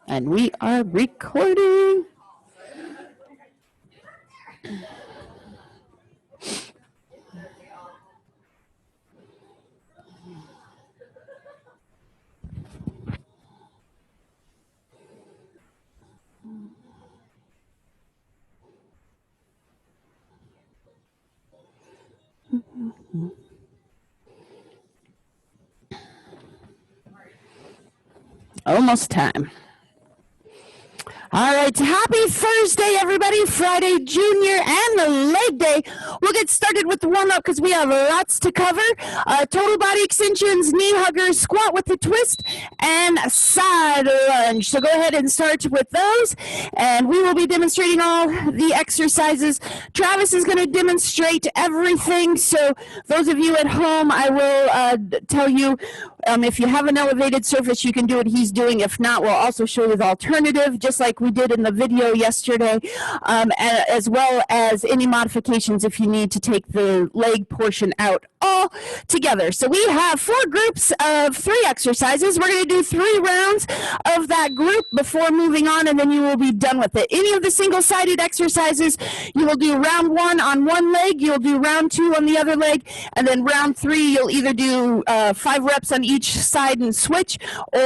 And we are recording. Almost time. All right, happy Thursday, everybody. Friday Junior and the leg day. We'll get started with the warm-up because we have lots to cover. Total body extensions, knee huggers, squat with the twist, and side lunge. So go ahead and start with those, and we will be demonstrating all the exercises. Travis is going to demonstrate everything, so those of you at home, I will tell you if you have an elevated surface, you can do what he's doing. If not, we'll also show you the alternative, just like we did in the video yesterday, as well as any modifications if you need to take the leg portion out all together. So we have 4 groups of 3 exercises. We're going to do 3 rounds of that group before moving on, and then you will be done with it. Any of the single-sided exercises, you will do round 1 on one leg, you'll do round 2 on the other leg, and then round 3, you'll either do 5 reps on each side and switch, or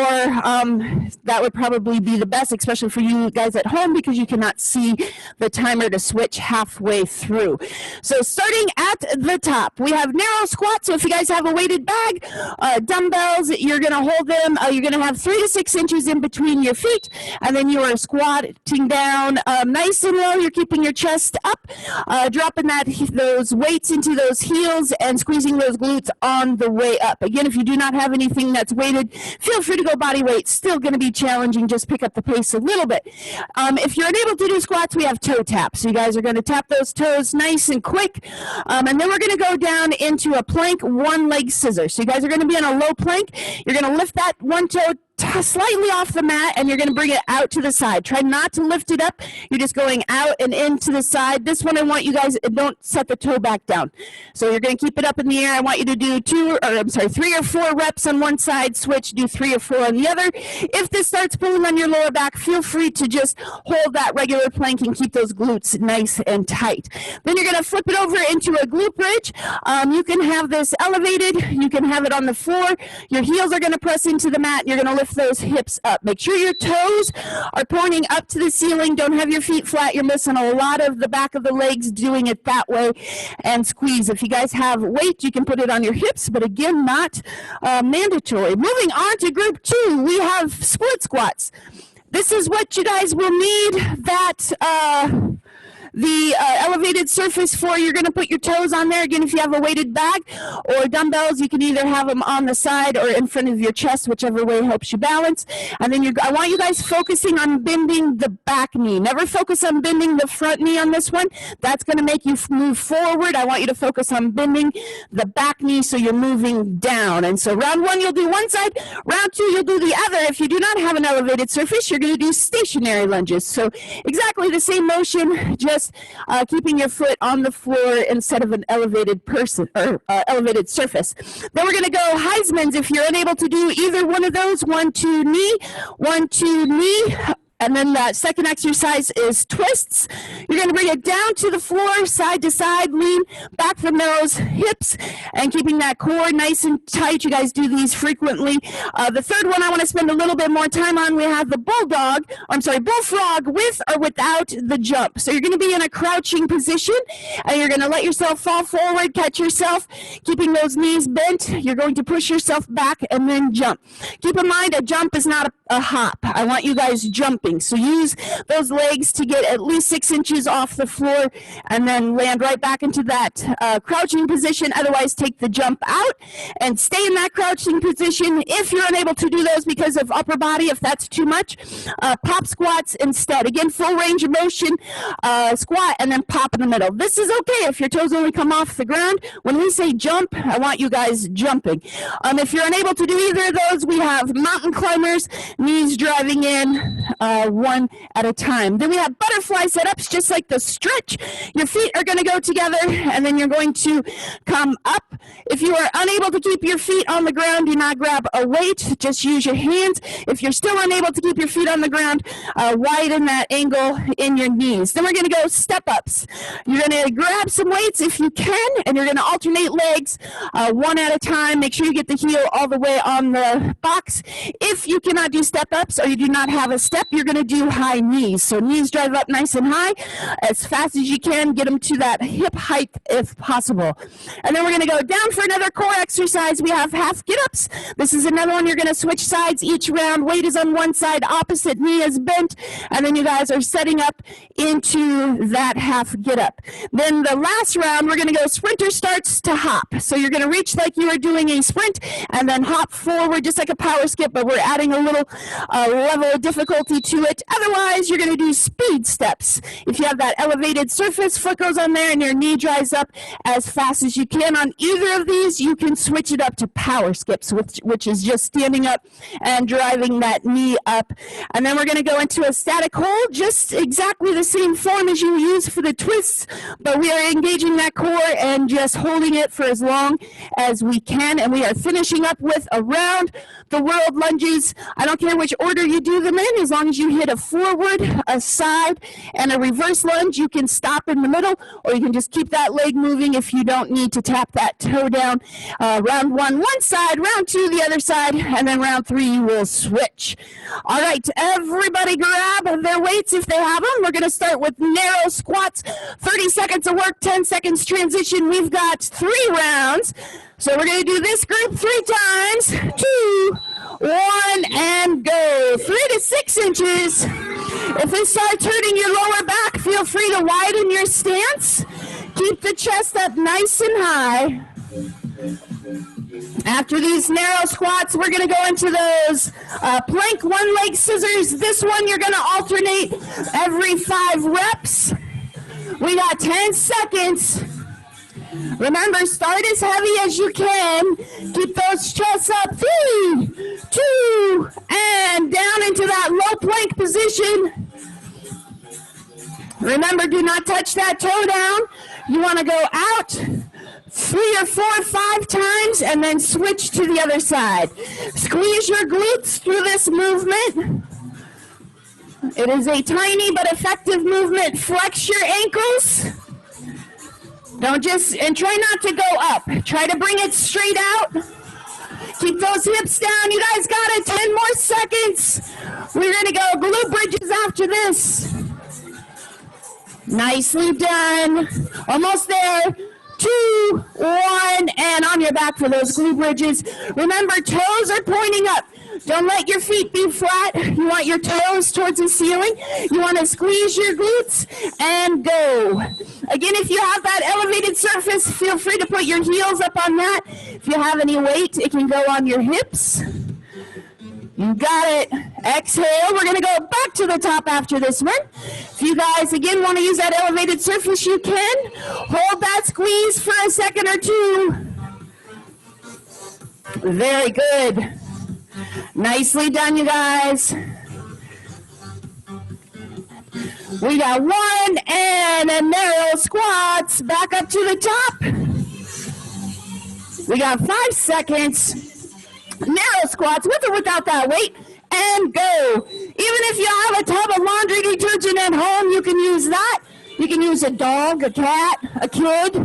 that would probably be the best, especially for you guys at home, because you cannot see the timer to switch halfway through. So starting at the top, we have narrow squat. So if you guys have a weighted bag, dumbbells, you're going to hold them. You're going to have 3 to 6 inches in between your feet, and then you are squatting down nice and low. You're keeping your chest up, dropping those weights into those heels and squeezing those glutes on the way up. Again, if you do not have anything that's weighted, feel free to go body weight. Still going to be challenging. Just pick up the pace a little bit. If you're unable to do squats, we have toe taps. So you guys are going to tap those toes nice and quick. And then we're going to go down into a plank, one leg scissor. So you guys are going to be on a low plank. You're going to lift that one toe slightly off the mat, and you're going to bring it out to the side. Try not to lift it up. You're just going out and into the side. This one, I want you guys, don't set the toe back down. So you're going to keep it up in the air. I want you to do 3 or 4 reps on one side, switch, do 3 or 4 on the other. If this starts pulling on your lower back, feel free to just hold that regular plank and keep those glutes nice and tight. Then you're going to flip it over into a glute bridge. You can have this elevated. You can have it on the floor. Your heels are going to press into the mat. You're going to lift those hips up. Make sure your toes are pointing up to the ceiling. Don't have your feet flat. You're missing a lot of the back of the legs doing it that way. And squeeze. If you guys have weight, you can put it on your hips, but again, not mandatory. Moving on to group 2, we have split squats. This is what you guys will need the elevated surface for. You're going to put your toes on there. Again, if you have a weighted bag or dumbbells, you can either have them on the side or in front of your chest, whichever way helps you balance. And then I want you guys focusing on bending the back knee. Never focus on bending the front knee on this one. That's going to make you move forward. I want you to focus on bending the back knee so you're moving down. And so round 1, you'll do one side. Round 2, you'll do the other. If you do not have an elevated surface, you're going to do stationary lunges. So exactly the same motion, just keeping your foot on the floor instead of an elevated elevated surface. Then we're going to go Heisman's. If you're unable to do either one of those, 1, 2, knee, 1, 2, knee. And then that second exercise is twists. You're going to bring it down to the floor, side to side, lean back from those hips, and keeping that core nice and tight. You guys do these frequently. The third one I want to spend a little bit more time on, we have the bullfrog with or without the jump. So you're going to be in a crouching position, and you're going to let yourself fall forward, catch yourself, keeping those knees bent. You're going to push yourself back and then jump. Keep in mind, a jump is not a hop. I want you guys jumping. So use those legs to get at least 6 inches off the floor and then land right back into that crouching position. Otherwise, take the jump out and stay in that crouching position. If you're unable to do those because of upper body, if that's too much, pop squats instead. Again, full range of motion, squat, and then pop in the middle. This is okay if your toes only come off the ground. When we say jump, I want you guys jumping. If you're unable to do either of those, we have mountain climbers, knees driving in, one at a time. Then we have butterfly setups, just like the stretch. Your feet are going to go together, and then you're going to come up. If you are unable to keep your feet on the ground, do not grab a weight. Just use your hands. If you're still unable to keep your feet on the ground, widen that angle in your knees. Then we're going to go step-ups. You're going to grab some weights if you can, and you're going to alternate legs one at a time. Make sure you get the heel all the way on the box. If you cannot do step-ups or you do not have a step, you're going to do high knees. So knees drive up nice and high as fast as you can. Get them to that hip height if possible. And then we're going to go down for another core exercise. We have half get-ups. This is another one. You're going to switch sides each round. Weight is on one side, opposite knee is bent, and then you guys are setting up into that half get-up. Then the last round, we're going to go sprinter starts to hop. So you're going to reach like you are doing a sprint and then hop forward just like a power skip, but we're adding a little level of difficulty to it. Otherwise, you're going to do speed steps. If you have that elevated surface, foot goes on there and your knee dries up as fast as you can. On either of these, you can switch it up to power skips, which is just standing up and driving that knee up. And then we're going to go into a static hold, just exactly the same form as you use for the twists, but we are engaging that core and just holding it for as long as we can. And we are finishing up with around the world lunges. I don't care which order you do them in, as long as you hit a forward, a side, and a reverse lunge. You can stop in the middle, or you can just keep that leg moving if you don't need to tap that toe down. Round one side, round two the other side, and then round three you will switch. All right, everybody grab their weights if they have them. We're going to start with narrow squats, 30 seconds of work, 10 seconds transition. We've got 3 rounds. So we're going to do this group 3 times, 2, 1, and go. 3 to 6 inches. If it starts hurting your lower back, feel free to widen your stance. Keep the chest up nice and high. After these narrow squats, we're going to go into those plank one-leg scissors. This one you're going to alternate every 5 reps. We got 10 seconds. Remember, start as heavy as you can. Keep those chests up. 3, 2, and down into that low plank position. Remember, do not touch that toe down. You want to go out 3 or 4 or 5 times and then switch to the other side. Squeeze your glutes through this movement. It is a tiny but effective movement. Flex your ankles. And try not to go up. Try to bring it straight out. Keep those hips down. You guys got it. 10 more seconds. We're going to go glute bridges after this. Nicely done. Almost there. 2, 1, and on your back for those glute bridges. Remember, toes are pointing up. Don't let your feet be flat. You want your toes towards the ceiling. You want to squeeze your glutes and go. Again, if you have that elevated surface, feel free to put your heels up on that. If you have any weight, it can go on your hips. You got it. Exhale. We're going to go back to the top after this one. If you guys, again, want to use that elevated surface, you can. Hold that squeeze for a second or 2. Very good. Nicely done, you guys. We got 1 and a narrow squats. Back up to the top. We got 5 seconds. Narrow squats with or without that weight. And go. Even if you have a tub of laundry detergent at home, you can use that. You can use a dog, a cat, a kid.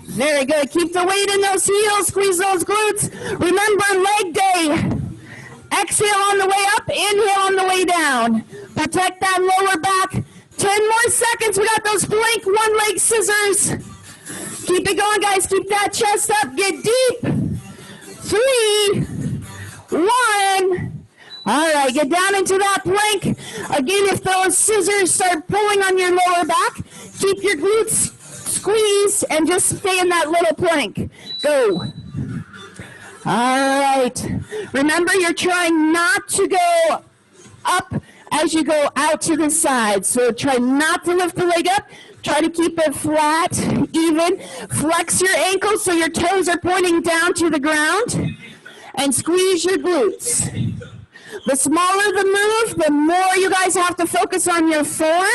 Very good. Keep the weight in those heels. Squeeze those glutes. Remember, leg day. Exhale on the way up. Inhale on the way down. Protect that lower back. 10 more seconds. We got those plank one-leg scissors. Keep it going, guys. Keep that chest up. Get deep. 3, 1. All right, get down into that plank. Again, if those scissors start pulling on your lower back, keep your glutes squeezed and just stay in that little plank. Go. All right. Remember, you're trying not to go up as you go out to the side. So try not to lift the leg up. Try to keep it flat, even. Flex your ankles so your toes are pointing down to the ground. And squeeze your glutes. The smaller the move, the more you guys have to focus on your form.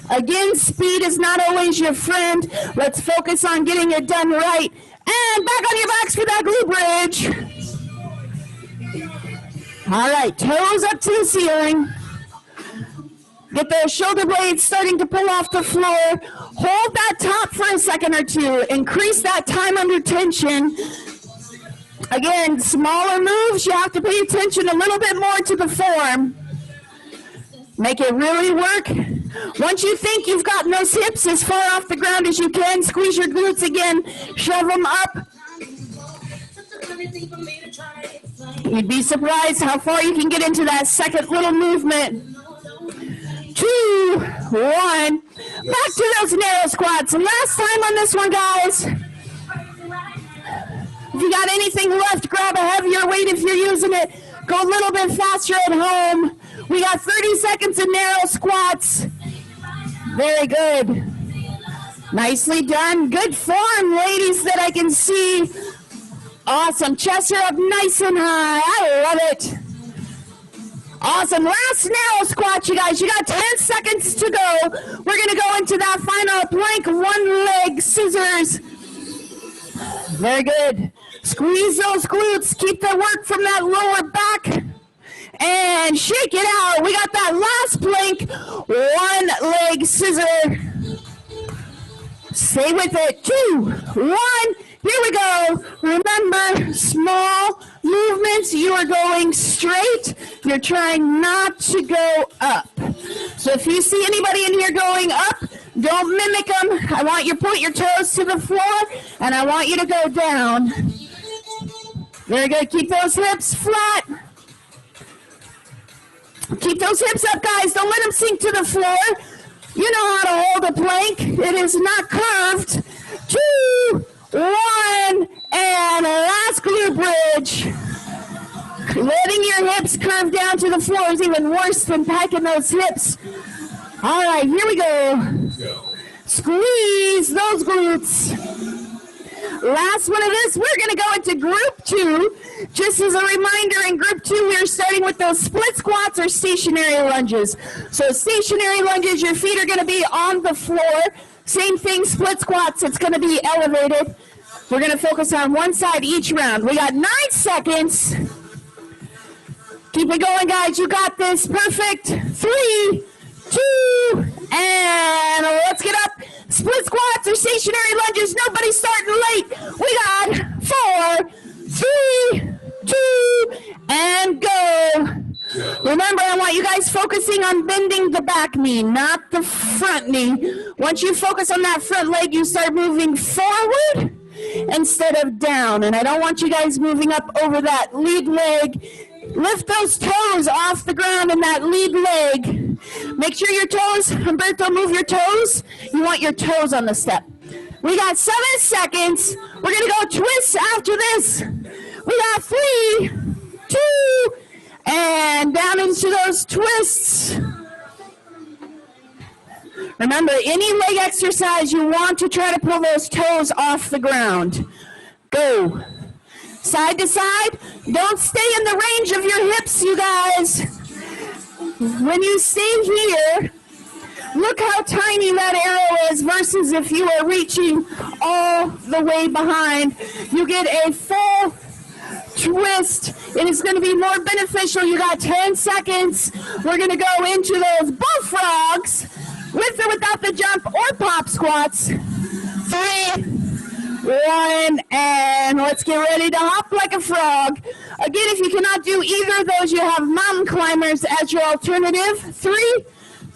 Again, speed is not always your friend. Let's focus on getting it done right. And back on your backs for that glute bridge. All right, toes up to the ceiling. Get those shoulder blades starting to pull off the floor. Hold that top for a second or two. Increase that time under tension. Again, smaller moves, you have to pay attention a little bit more to the form. Make it really work. Once you think you've gotten those hips as far off the ground as you can, squeeze your glutes again, shove them up. You'd be surprised how far you can get into that second little movement. 2, 1. Back to those narrow squats. Last time on this one, guys. If you got anything left, grab a heavier weight if you're using it. Go a little bit faster at home. We got 30 seconds of narrow squats. Very good. Nicely done. Good form, ladies, that I can see. Awesome. Chests are up nice and high. I love it. Awesome. Last narrow squat, you guys. You got 10 seconds to go. We're going to go into that final plank, one leg scissors. Very good. Squeeze those glutes. Keep the work from that lower back. And shake it out. We got that last plank, one leg scissor. Stay with it. 2, 1. Here we go. Remember, small movements. You are going straight. You're trying not to go up. So if you see anybody in here going up, don't mimic them. I want you to point your toes to the floor, and I want you to go down. Very good. Keep those hips flat. Keep those hips up, guys. Don't let them sink to the floor. You know how to hold a plank. It is not curved. 2, 1, and last glute bridge. Letting your hips curve down to the floor is even worse than packing those hips. All right, here we go. Squeeze those glutes. Last one of this, we're going to go into group 2. Just as a reminder, in group 2, we're starting with those split squats or stationary lunges. So stationary lunges, your feet are going to be on the floor. Same thing, split squats, it's going to be elevated. We're going to focus on one side each round. We got 9 seconds. Keep it going, guys. You got this. Perfect. 3, 2, and let's get up. Split squats or stationary lunges. Nobody's starting late. We got 4, 3, 2, and go. Remember, I want you guys focusing on bending the back knee, not the front knee. Once you focus on that front leg, you start moving forward instead of down. And I don't want you guys moving up over that lead leg. Lift those toes off the ground in that lead leg. Make sure your toes, Humberto, move your toes. You want your toes on the step. We got 7 seconds. We're going to go twists after this. We got 3, 2, and down into those twists. Remember, any leg exercise, you want to try to pull those toes off the ground. Go. Side to side. Don't stay in the range of your hips, you guys. When you stay here, look how tiny that arrow is versus if you are reaching all the way behind. You get a full twist. It is going to be more beneficial. You got 10 seconds. We're going to go into those bullfrogs with or without the jump or pop squats. 3, 1, and let's get ready to hop like a frog. Again, if you cannot do either of those, you have mountain climbers as your alternative. 3,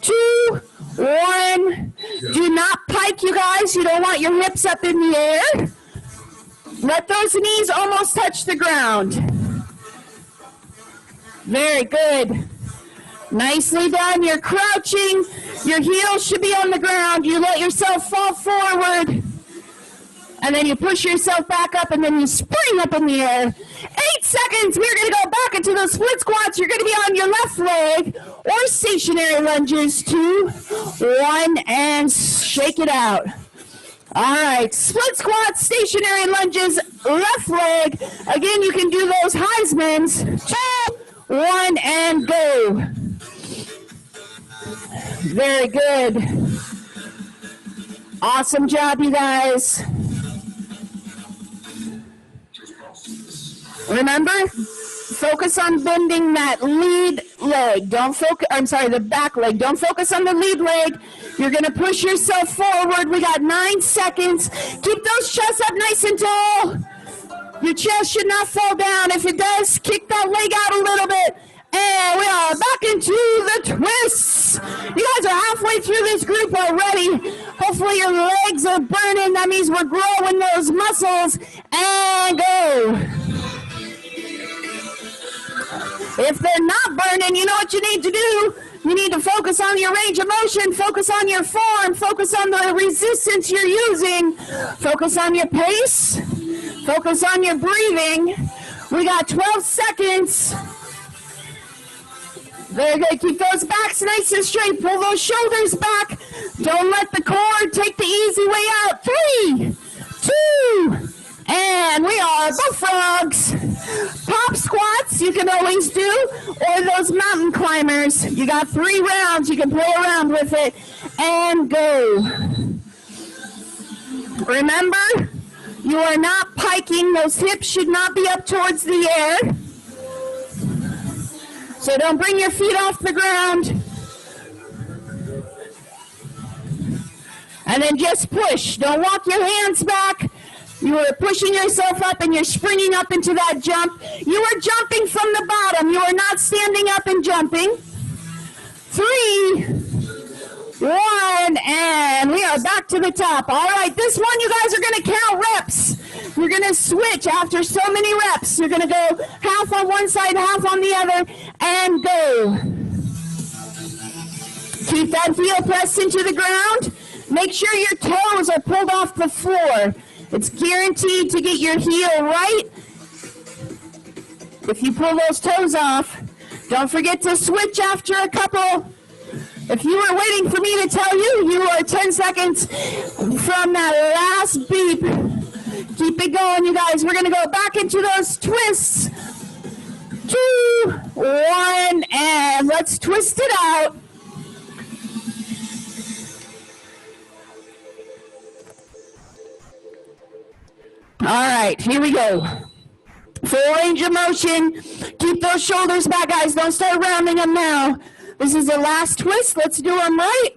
2, 1. Do not pike, you guys. You don't want your hips up in the air. Let those knees almost touch the ground. Very good. Nicely done. You're crouching. Your heels should be on the ground. You let yourself fall forward. And then you push yourself back up, and then you spring up in the air. 8 seconds. We're going to go back into those split squats. You're going to be on your left leg or stationary lunges. 2, 1, and shake it out. All right. Split squats, stationary lunges, left leg. Again, you can do those Heismans. 2, 1, and go. Very good. Awesome job, you guys. Remember, focus on bending that lead leg. Don't focus, I'm sorry, the back leg. Don't focus on the lead leg. You're going to push yourself forward. We got 9 seconds. Keep those chests up nice and tall. Your chest should not fall down. If it does, kick that leg out a little bit. And we are back into the twists. You guys are halfway through this group already. Hopefully your legs are burning. That means we're growing those muscles. And go. If they're not burning, you know what you need to do? You need to focus on your range of motion, focus on your form, focus on the resistance you're using, focus on your pace, focus on your breathing. We got 12 seconds. Very good. Keep those backs nice and straight. Pull those shoulders back. Don't let the core take the easy way out. 3, 2, and we are bullfrogs. Pop squats you can always do, or those mountain climbers. You got 3 rounds. You can play around with it. And go. Remember, you are not piking. Those hips should not be up towards the air. So don't bring your feet off the ground. And then just push. Don't walk your hands back. You are pushing yourself up and you're springing up into that jump. You are jumping from the bottom. You are not standing up and jumping. 3, 1, and we are back to the top. All right, this one you guys are going to count reps. You're going to switch after so many reps. You're going to go half on one side, half on the other, and go. Keep that heel pressed into the ground. Make sure your toes are pulled off the floor. It's guaranteed to get your heel right. If you pull those toes off, don't forget to switch after a couple. If you were waiting for me to tell you, you are 10 seconds from that last beep. Keep it going, you guys. We're going to go back into those twists. 2, 1, and let's twist it out. All right, here we go. Full range of motion. Keep those shoulders back, guys. Don't start rounding them now. This is the last twist. Let's do them right.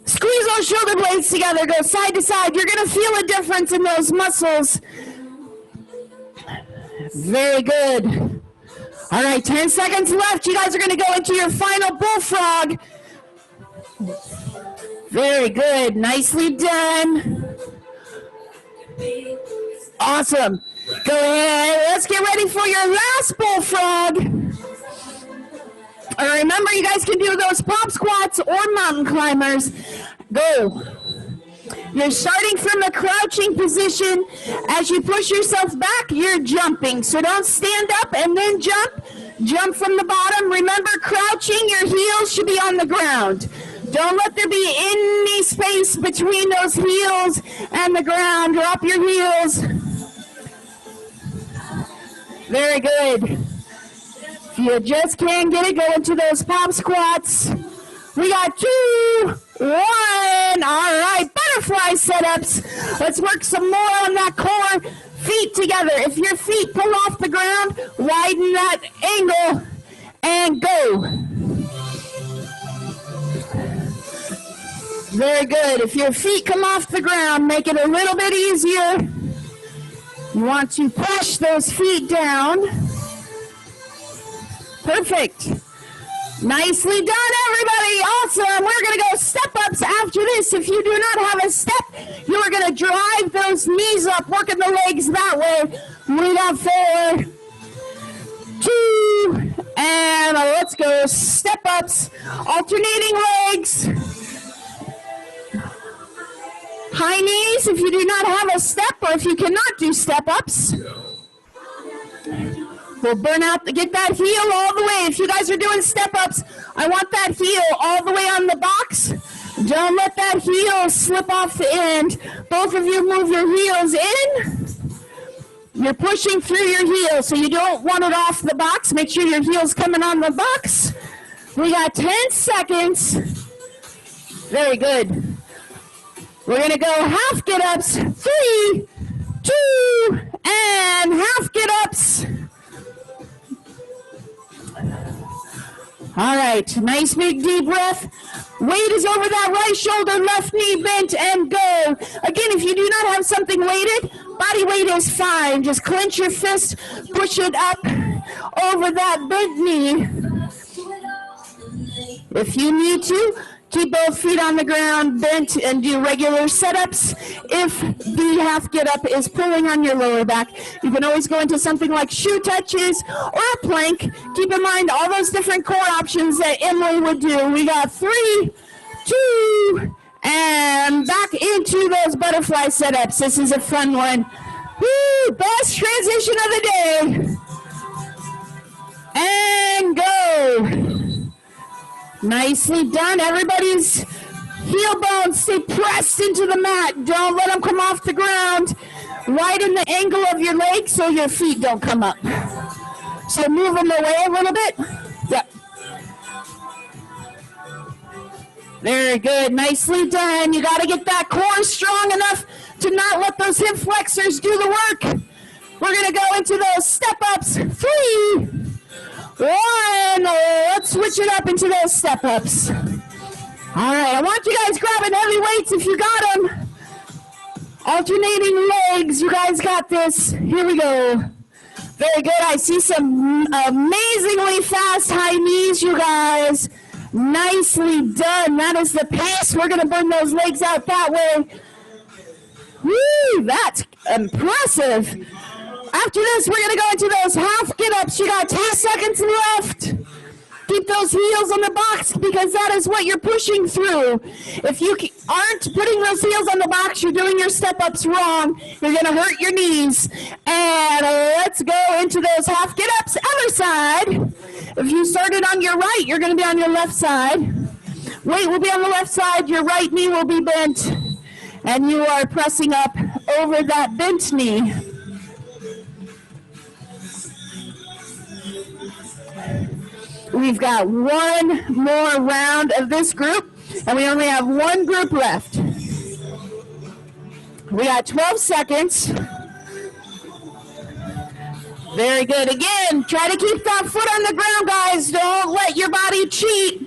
Squeeze those shoulder blades together. Go side to side. You're going to feel a difference in those muscles. Very good. All right, 10 seconds left. You guys are going to go into your final bullfrog. Very good. Nicely done. Awesome. Go ahead. Let's get ready for your last bullfrog. Remember, you guys can do those pop squats or mountain climbers. Go. You're starting from a crouching position. As you push yourself back, you're jumping. So don't stand up and then jump. Jump from the bottom. Remember, crouching, your heels should be on the ground. Don't let there be any space between those heels and the ground. Drop your heels. Very good. If you just can't get it, go into those pop squats. We got 2, 1. All right, butterfly setups. Let's work some more on that core. Feet together. If your feet pull off the ground, widen that angle and go. Very good. If your feet come off the ground, make it a little bit easier. You want to push those feet down. Perfect. Nicely done, everybody. Awesome. We're going to go step-ups after this. If you do not have a step, you are going to drive those knees up, working the legs that way. We got 4, 2, and let's go. Step-ups, alternating legs. High knees if you do not have a step, or if you cannot do step-ups. We'll burn out, get that heel all the way. If you guys are doing step-ups, I want that heel all the way on the box. Don't let that heel slip off the end. Both of you move your heels in. You're pushing through your heel, so you don't want it off the box. Make sure your heel's coming on the box. We got 10 seconds. Very good. We're going to go half get-ups. 3, 2, and half get-ups. All right, nice big deep breath. Weight is over that right shoulder, left knee bent, and go. Again, if you do not have something weighted, body weight is fine. Just clench your fist, push it up over that bent knee. If you need to, keep both feet on the ground, bent, and do regular setups. If the half get up is pulling on your lower back, you can always go into something like shoe touches or a plank. Keep in mind all those different core options that Emily would do. We got 3, 2, and back into those butterfly setups. This is a fun one. Woo, best transition of the day. And go. Nicely done. Everybody's heel bones stay pressed into the mat. Don't let them come off the ground. Right in the angle of your legs so your feet don't come up. So move them away a little bit. Yep. Very good. Nicely done. You got to get that core strong enough to not let those hip flexors do the work. We're going to go into those step-ups. 3, 1, let's switch it up into those step-ups. All right, I want you guys grabbing heavy weights if you got them. Alternating legs, you guys got this. Here we go. Very good, I see some amazingly fast high knees, you guys. Nicely done, that is the pace. We're gonna burn those legs out that way. Woo, that's impressive. After this, we're going to go into those half get-ups. You got 10 seconds left. Keep those heels on the box because that is what you're pushing through. If you aren't putting those heels on the box, you're doing your step-ups wrong. You're going to hurt your knees. And let's go into those half get-ups. Other side. If you started on your right, you're going to be on your left side. Weight will be on the left side. Your right knee will be bent. And you are pressing up over that bent knee. We've got one more round of this group, and we only have one group left. We got 12 seconds. Very good. Again, try to keep that foot on the ground, guys. Don't let your body cheat.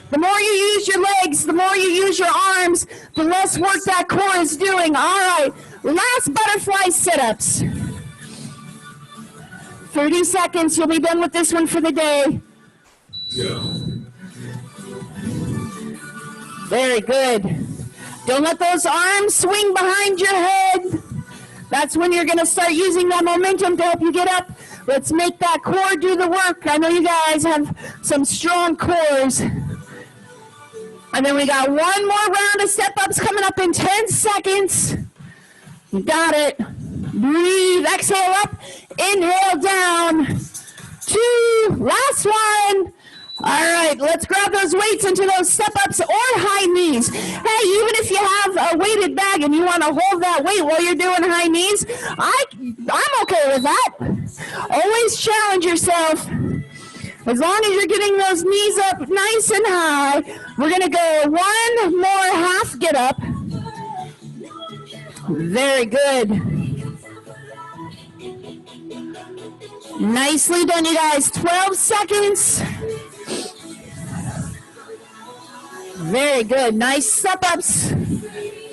The more you use your legs, the more you use your arms, the less work that core is doing. All right, last butterfly sit-ups. 30 seconds. You'll be done with this one for the day. Very good. Don't let those arms swing behind your head. That's when you're going to start using that momentum to help you get up. Let's make that core do the work. I know you guys have some strong cores. And then we got one more round of step-ups coming up in 10 seconds. You got it. Breathe. Exhale up. Inhale down. 2. Last one. All right, let's grab those weights into those step-ups or high knees. Hey, even if you have a weighted bag and you want to hold that weight while you're doing high knees, I'm okay with that. Always challenge yourself. As long as you're getting those knees up nice and high, we're going to go one more half get up. Very good. Nicely done, you guys. 12 seconds. Very good. Nice step-ups.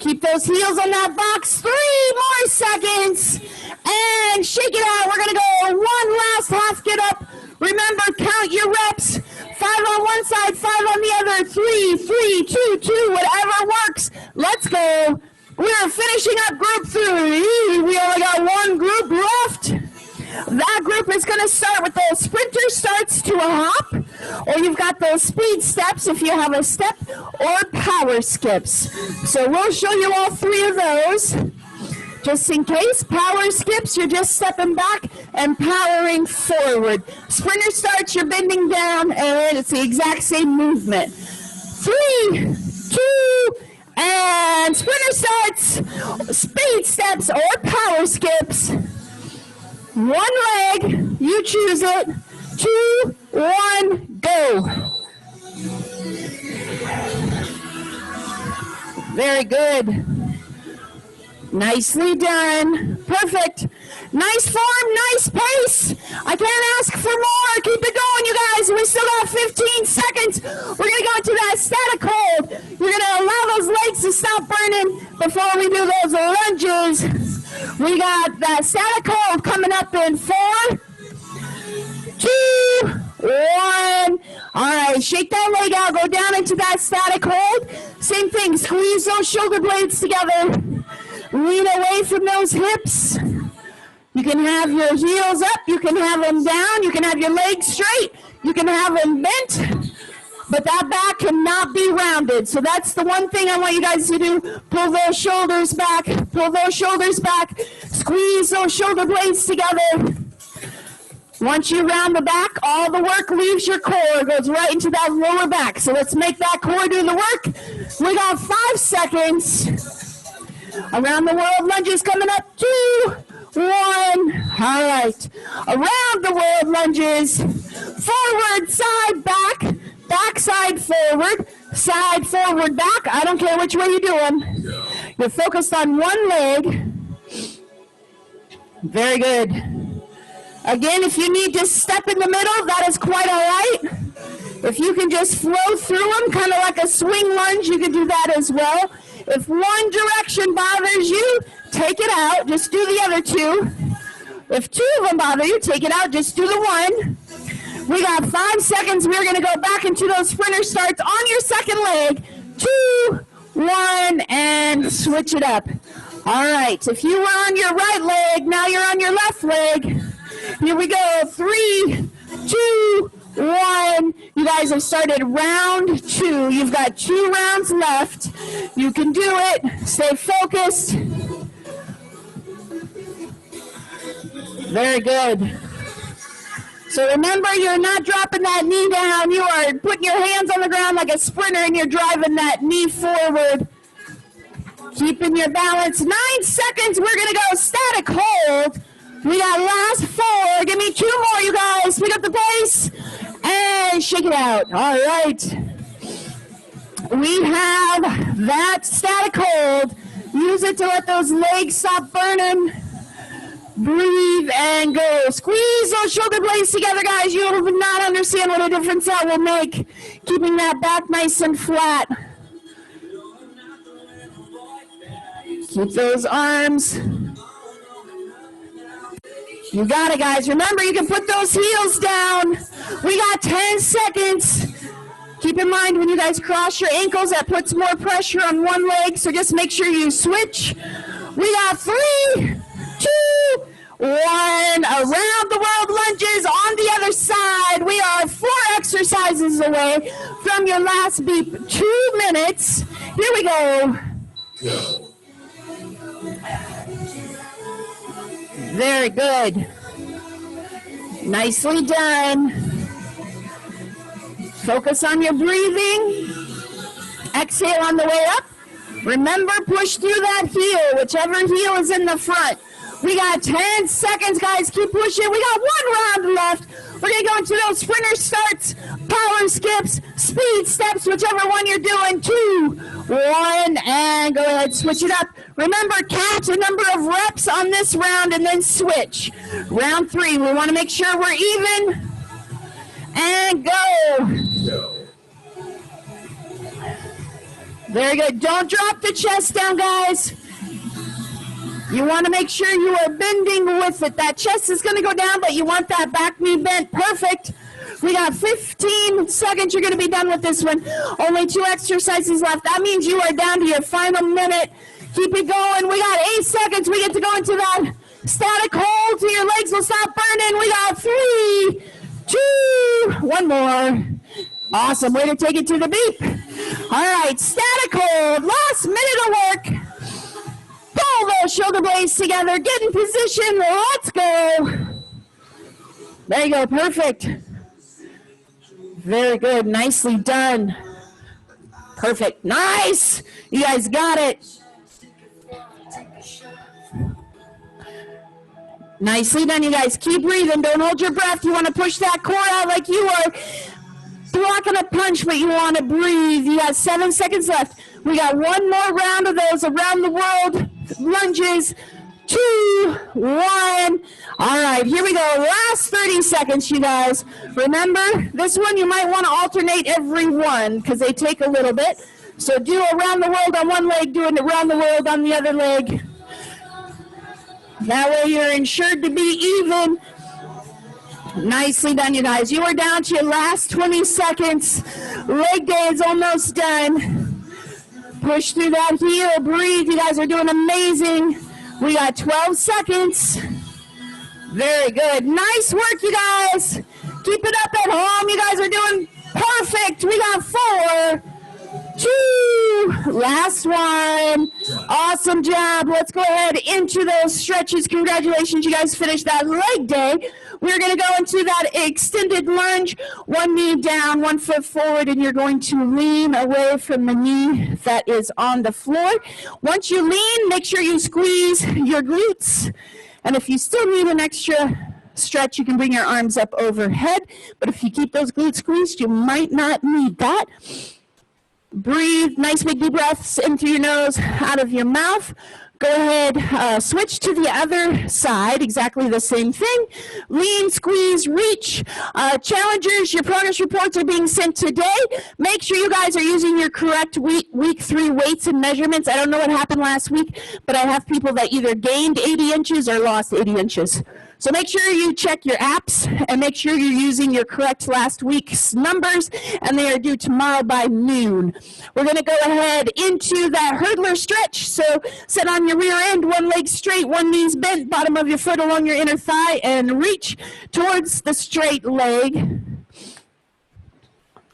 Keep those heels on that box. 3 more seconds. And shake it out. We're going to go one last half get up. Remember, count your reps. 5 on one side, 5 on the other. 3, 3, 2, 2, whatever works. Let's go. We are finishing up group 3. We only got one group left. That group is going to start with those sprinter starts to a hop, or you've got those speed steps if you have a step, or power skips. So we'll show you all 3 of those. Just in case, power skips, you're just stepping back and powering forward. Sprinter starts, you're bending down, and it's the exact same movement. 3, 2, and sprinter starts, speed steps, or power skips. One leg, you choose it. 2, 1, go. Very good. Nicely done. Perfect. Nice form, nice pace. I can't ask for more. Keep it going, you guys. We still got 15 seconds. We're going to go into that static hold. You're going to allow those legs to stop burning before we do those lunges. We got that static hold coming up in 4, 2, 1. All right, shake that leg out. Go down into that static hold. Same thing. Squeeze those shoulder blades together. Lean away from those hips. You can have your heels up. You can have them down. You can have your legs straight. You can have them bent. But that back cannot be rounded. So that's the one thing I want you guys to do. Pull those shoulders back. Pull those shoulders back. Squeeze those shoulder blades together. Once you round the back, all the work leaves your core, goes right into that lower back. So let's make that core do the work. We got 5 seconds. Around the world lunges coming up. 2, 1. All right. Around the world lunges. Forward, side, back. Back, side, forward. Side, forward, back. I don't care which way you do them. You're focused on one leg. Very good. Again, if you need to step in the middle, that is quite all right. If you can just flow through them, kind of like a swing lunge, you can do that as well. If one direction bothers you, take it out. Just do the other 2. If 2 of them bother you, take it out. Just do the 1. We got 5 seconds. We're going to go back into those sprinter starts on your second leg. 2, 1, and switch it up. All right. If you were on your right leg, now you're on your left leg. Here we go. 3, 2, 1. You guys have started round 2. You've got 2 rounds left. You can do it. Stay focused. Very good. So remember, you're not dropping that knee down. You are putting your hands on the ground like a sprinter, and you're driving that knee forward. Keeping your balance. 9 seconds. We're going to go static hold. We got last 4. Give me 2 more, you guys. Pick up the pace and shake it out. All right. We have that static hold. Use it to let those legs stop burning. Breathe and go. Squeeze those shoulder blades together, guys. You will not understand what a difference that will make. Keeping that back nice and flat. Keep those arms. You got it, guys. Remember, you can put those heels down. We got 10 seconds. Keep in mind, when you guys cross your ankles, that puts more pressure on one leg, so just make sure you switch. We got 3, 2, 1. Around the world lunges on the other side. We are 4 exercises away from your last beep. 2 minutes. Here we go. Very good. Nicely done. Focus on your breathing. Exhale on the way up. Remember, push through that heel, whichever heel is in the front. We got 10 seconds, guys. Keep pushing. We got 1 round left. We're going to go into those sprinter starts, power skips, speed steps, whichever one you're doing. 2, 1, and go ahead, switch it up. Remember, catch a number of reps on this round and then switch. Round 3, we want to make sure we're even. And go. Very good. Don't drop the chest down, guys. You want to make sure you are bending with it. That chest is going to go down, but you want that back knee bent. Perfect. We got 15 seconds. You're going to be done with this one. Only 2 exercises left. That means you are down to your final minute. Keep it going. We got 8 seconds. We get to go into that static hold till your legs will stop burning. We got 3, 2, 1 more. Awesome. Way to take it to the beep. All right. Static hold. Last minute of work. Pull those shoulder blades together. Get in position. Let's go. There you go. Perfect. Very good. Nicely done. Perfect. Nice. You guys got it. Nicely done, you guys. Keep breathing. Don't hold your breath. You want to push that core out like you are blocking a punch, but you want to breathe. You got 7 seconds left. We got one more round of those around the world lunges. 2, 1. All right, here we go. Last 30 seconds, you guys. Remember, this one you might want to alternate every one because they take a little bit. So do around the world on one leg, do it around the world on the other leg. That way you're ensured to be even. Nicely done, you guys. You are down to your last 20 seconds. Leg day is almost done. Push through that heel, breathe. You guys are doing amazing. We got 12 seconds. Very good. Nice work, you guys. Keep it up at home. You guys are doing perfect. We got 4, 2, last one. Awesome job. Let's go ahead into those stretches. Congratulations, you guys finished that leg day. We're going to go into that extended lunge. One knee down, 1 foot forward, and you're going to lean away from the knee that is on the floor. Once you lean, make sure you squeeze your glutes. And if you still need an extra stretch, you can bring your arms up overhead. But if you keep those glutes squeezed, you might not need that. Breathe, nice big deep breaths in through your nose, out of your mouth. Go ahead, switch to the other side, exactly the same thing. Lean, squeeze, reach. Challengers, your progress reports are being sent today. Make sure you guys are using your correct week 3 weights and measurements. I don't know what happened last week, but I have people that either gained 80 inches or lost 80 inches. So make sure you check your apps and make sure you're using your correct last week's numbers, and they are due tomorrow by noon. We're going to go ahead into that hurdler stretch. So sit on your rear end, one leg straight, one knee's bent, bottom of your foot along your inner thigh, and reach towards the straight leg.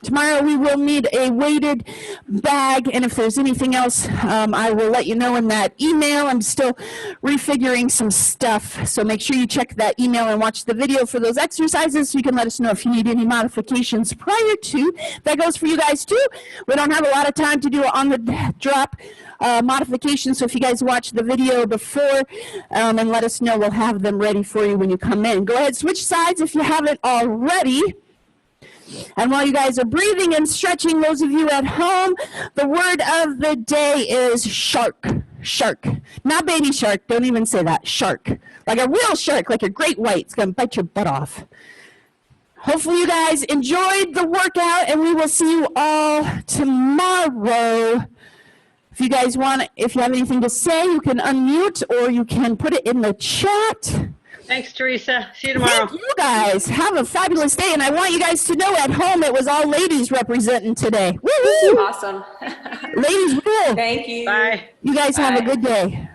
Tomorrow we will need a weighted bag, and if there's anything else, I will let you know in that email. I'm still refiguring some stuff, so make sure you check that email and watch the video for those exercises so you can let us know if you need any modifications prior to. That goes for you guys too. We don't have a lot of time to do it on the drop modifications, so if you guys watch the video before and let us know, we'll have them ready for you when you come in. Go ahead, switch sides if you haven't already. And while you guys are breathing and stretching, those of you at home, the word of the day is shark. Shark. Not baby shark. Don't even say that. Shark. Like a real shark, like a great white. It's going to bite your butt off. Hopefully you guys enjoyed the workout, and we will see you all tomorrow. If you guys if you have anything to say, you can unmute or you can put it in the chat. Thanks, Teresa. See you tomorrow. Thank you guys. Have a fabulous day. And I want you guys to know at home it was all ladies representing today. Woo-hoo! Awesome. Ladies rule. Thank you. Bye. You guys have a good day.